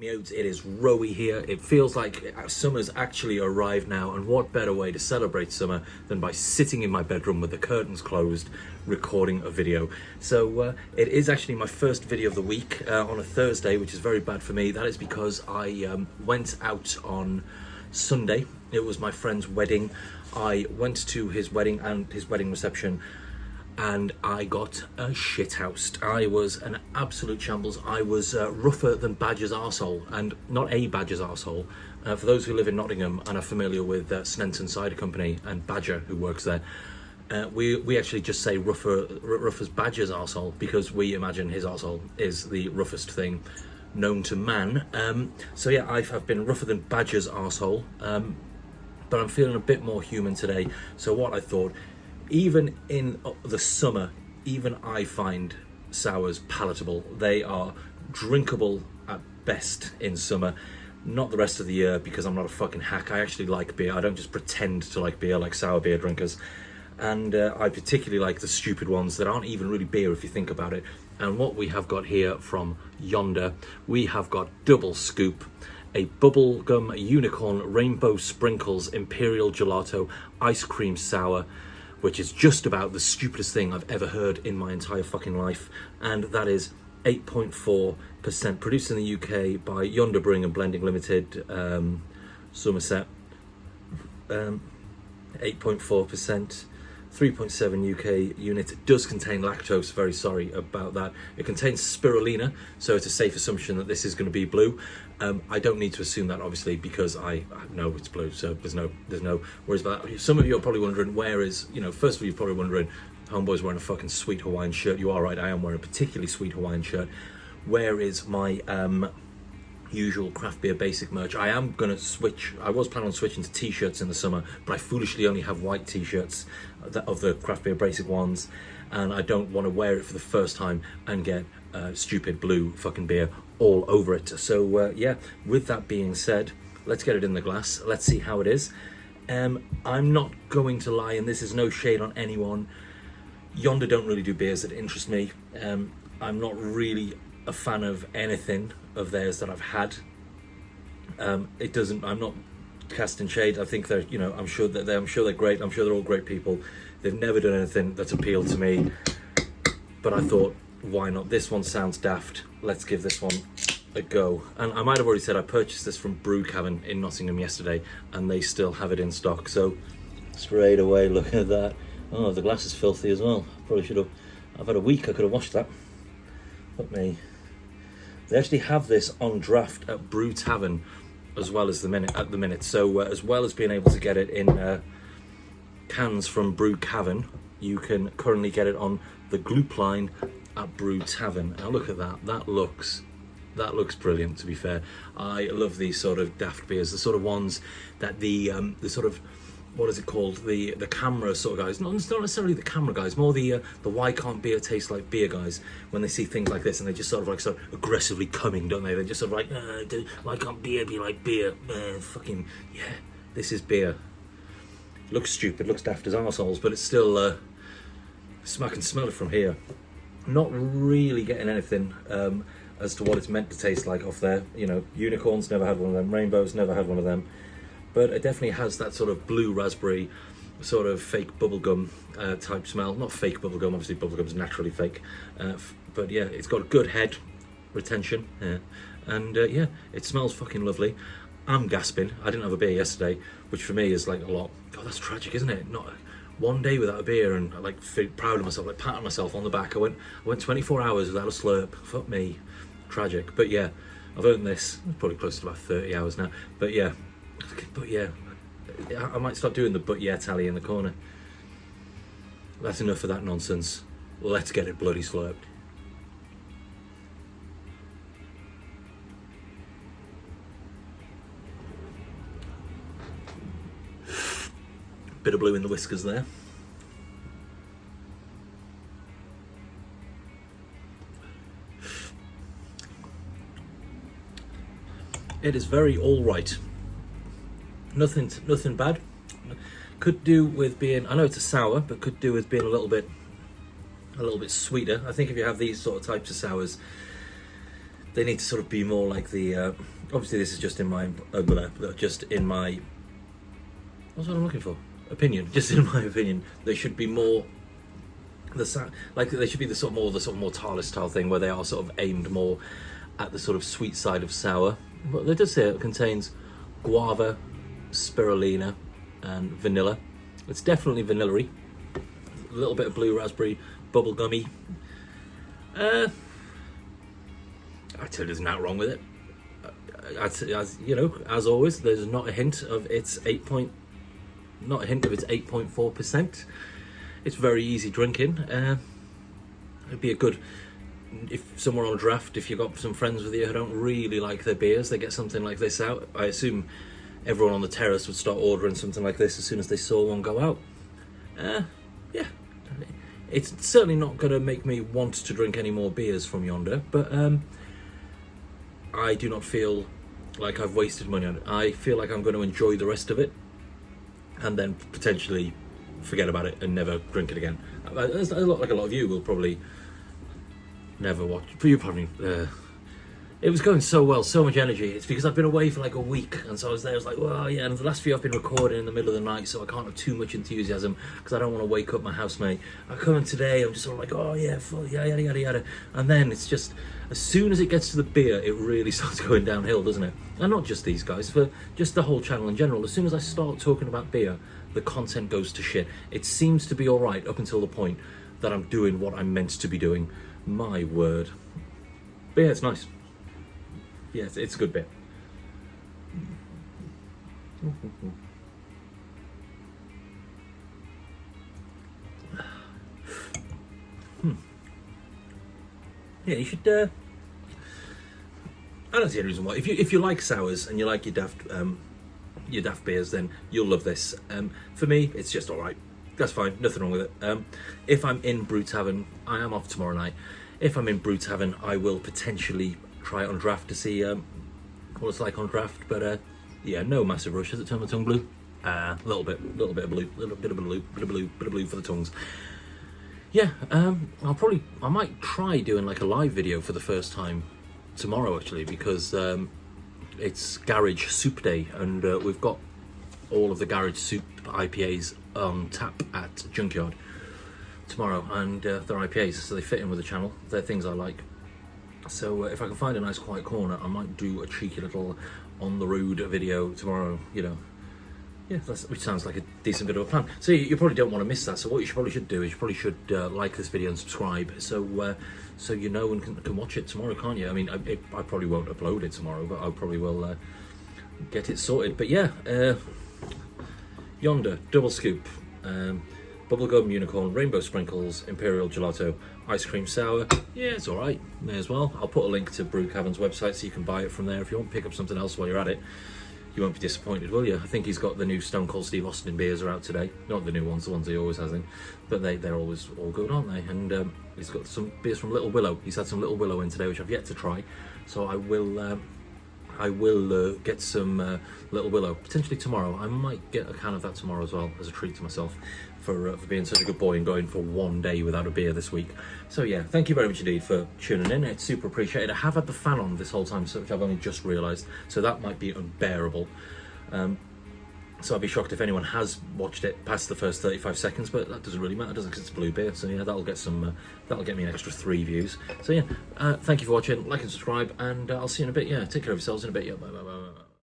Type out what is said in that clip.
Miodes, it is rowy here. It feels like summer's actually arrived now, and what better way to celebrate summer than by sitting in my bedroom with the curtains closed, recording a video. So it is actually my first video of the week on a Thursday, which is very bad for me. That is because I went out on Sunday. It was my friend's wedding. I went to his wedding and his wedding reception, and I got shithoused. I was an absolute shambles. I was rougher than Badger's arsehole, and not a Badger's arsehole. For those who live in Nottingham and are familiar with Snenton Cider Company and Badger, who works there, we actually just say rough as Badger's arsehole because we imagine his arsehole is the roughest thing known to man. So yeah, I've been rougher than Badger's arsehole, but I'm feeling a bit more human today. So what I thought, even in the summer, even I find sours palatable. They are drinkable at best in summer, not the rest of the year, because I'm not a fucking hack. I actually like beer. I don't just pretend to like beer like sour beer drinkers. And I particularly like the stupid ones that aren't even really beer if you think about it. And what we have got here from Yonder, we have got double scoop, a bubblegum unicorn rainbow sprinkles imperial gelato ice cream sour, which is just about the stupidest thing I've ever heard in my entire fucking life. And that is 8.4%, produced in the UK by Yonder Brewing and Blending Limited, Somerset. 8.4%, 3.7 UK unit. It does contain lactose, very sorry about that. It contains spirulina, so it's a safe assumption that this is going to be blue. I don't need to assume that, obviously, because I know it's blue, so there's no worries about that. Some of you are probably wondering, where is, first of all, you're probably wondering, homeboy's wearing a fucking sweet Hawaiian shirt. You are right, I am wearing a particularly sweet Hawaiian shirt. Where is my usual craft beer basic merch? I am going to switch. I was planning on switching to t-shirts in the summer, but I foolishly only have white t-shirts of the craft beer basic ones, and I don't want to wear it for the first time and get stupid blue fucking beer all over it. So yeah, with that being said, let's get it in the glass. Let's see how it is. I'm not going to lie, and this is no shade on anyone, Yonder don't really do beers that interest me. I'm not really a fan of anything of theirs that I've had. I'm not casting shade. I think they're, I'm sure they're great. I'm sure they're all great people. They've never done anything that's appealed to me, but I thought, why not? This one sounds daft. Let's give this one a go. And I might have already said I purchased this from Brew Cavern in Nottingham yesterday, and they still have it in stock. So straight away, look at that. Oh, the glass is filthy as well. Probably should have. I've had a week. I could have washed that. Fuck me. They actually have this on draft at Brew Tavern as well as at the minute. So as well as being able to get it in cans from Brew Cavern, you can currently get it on the Gloop line at Brew Tavern. Now look at that. That looks brilliant, to be fair. I love these sort of daft beers, the sort of ones that the sort of, what is it called? The camera sort of guys, not necessarily the camera guys, more the why can't beer taste like beer guys, when they see things like this and they just sort of aggressively coming, don't they? They're just sort of like, why can't beer be like beer? Fucking, yeah, this is beer. Looks stupid, looks daft as arseholes, but it's still, I can smell it from here. Not really getting anything as to what it's meant to taste like off there. Unicorns, never had one of them. Rainbows, never had one of them. But it definitely has that sort of blue raspberry, sort of fake bubblegum type smell. Not fake bubblegum, obviously bubblegum's naturally fake. But yeah, it's got a good head retention. Yeah. And yeah, it smells fucking lovely. I'm gasping. I didn't have a beer yesterday, which for me is like a lot. God, that's tragic, isn't it? Not one day without a beer, and I feel proud of myself, patting myself on the back. I went 24 hours without a slurp. Fuck me. Tragic. But yeah, I've earned this. Probably close to about 30 hours now. But yeah, I might start doing the but yeah tally in the corner. That's enough of that nonsense. Let's get it bloody slurped. Bit of blue in the whiskers there. It is very all right. Nothing bad. Could do with being, I know it's a sour, but could do with being a little bit sweeter. I think if you have these sort of types of sours, they need to sort of be more like the. Obviously, this is just in my just in my. What's what I'm looking for? Opinion. Just in my opinion, they should be more. Like they should be the sort of more Tarlis style thing where they are sort of aimed more at the sort of sweet side of sour. But they does say it contains guava, spirulina, and vanilla. It's definitely vanilla-y. A little bit of blue raspberry, bubblegummy. I'd say there's nothing wrong with it. As you know, as always, there's not a hint of its 8.4%. It's very easy drinking. It'd be a good, if somewhere on draft, if you've got some friends with you who don't really like their beers, they get something like this out. I assume everyone on the terrace would start ordering something like this as soon as they saw one go out. Yeah, it's certainly not going to make me want to drink any more beers from Yonder, but I do not feel like I've wasted money on it. I feel like I'm going to enjoy the rest of it and then potentially forget about it and never drink it again. Like a lot of you will probably never watch. You probably. It was going so well, so much energy. It's because I've been away for like a week, and so I was there. I was like, well, yeah. And the last few I've been recording in the middle of the night, so I can't have too much enthusiasm because I don't want to wake up my housemate. I come in today, I'm just sort of like, oh yeah, full, yeah, yada yada yada. And then it's just as soon as it gets to the beer, it really starts going downhill, doesn't it? And not just these guys, for just the whole channel in general. As soon as I start talking about beer, the content goes to shit. It seems to be all right up until the point that I'm doing what I'm meant to be doing. My word. But yeah, it's nice. Yeah, it's a good bit. Yeah, you should. I don't see any reason why. If you like sours and you like your daft beers, then you'll love this. For me, it's just all right. That's fine. Nothing wrong with it. If I'm in Brew Tavern, I am off tomorrow night. If I'm in Brew Tavern, I will potentially try it on draft to see what it's like on draft. But yeah, no massive rush. Has it turned my tongue blue? A little bit of blue, bit of blue for the tongues. Yeah, I might try doing like a live video for the first time tomorrow actually, because it's Garage Soup Day, and we've got all of the Garage Soup IPAs on tap at Junkyard tomorrow, and they're IPAs, so they fit in with the channel. They're things I like. So if I can find a nice quiet corner, I might do a cheeky little on the road video tomorrow, you know. Yeah, which sounds like a decent bit of a plan. So you probably don't want to miss that. So what you probably should do is like this video and subscribe, so so you know and can watch it tomorrow, can't you? I mean, I probably won't upload it tomorrow, but I probably will get it sorted. But yeah, Yonder double scoop, bubblegum unicorn, rainbow sprinkles, imperial gelato, ice cream sour. Yeah, it's all right. May as well. I'll put a link to Brew Cavern's website so you can buy it from there if you want. Pick up something else while you're at it. You won't be disappointed, will you? I think he's got the new Stone Cold Steve Austin beers are out today. Not the new ones, the ones he always has in. But they're always all good, aren't they? And he's got some beers from Little Willow. He's had some Little Willow in today, which I've yet to try. So I will get some Little Willow, potentially tomorrow. I might get a can of that tomorrow as well, as a treat to myself for being such a good boy and going for one day without a beer this week. So yeah, thank you very much indeed for tuning in. It's super appreciated. I have had the fan on this whole time, which I've only just realised, so that might be unbearable. So I'd be shocked if anyone has watched it past the first 35 seconds, but that doesn't really matter, does it? Because it's blue beer. So yeah, that'll get me an extra 3 views. So yeah, thank you for watching. Like and subscribe, and I'll see you in a bit. Yeah, take care of yourselves in a bit. Yeah, bye.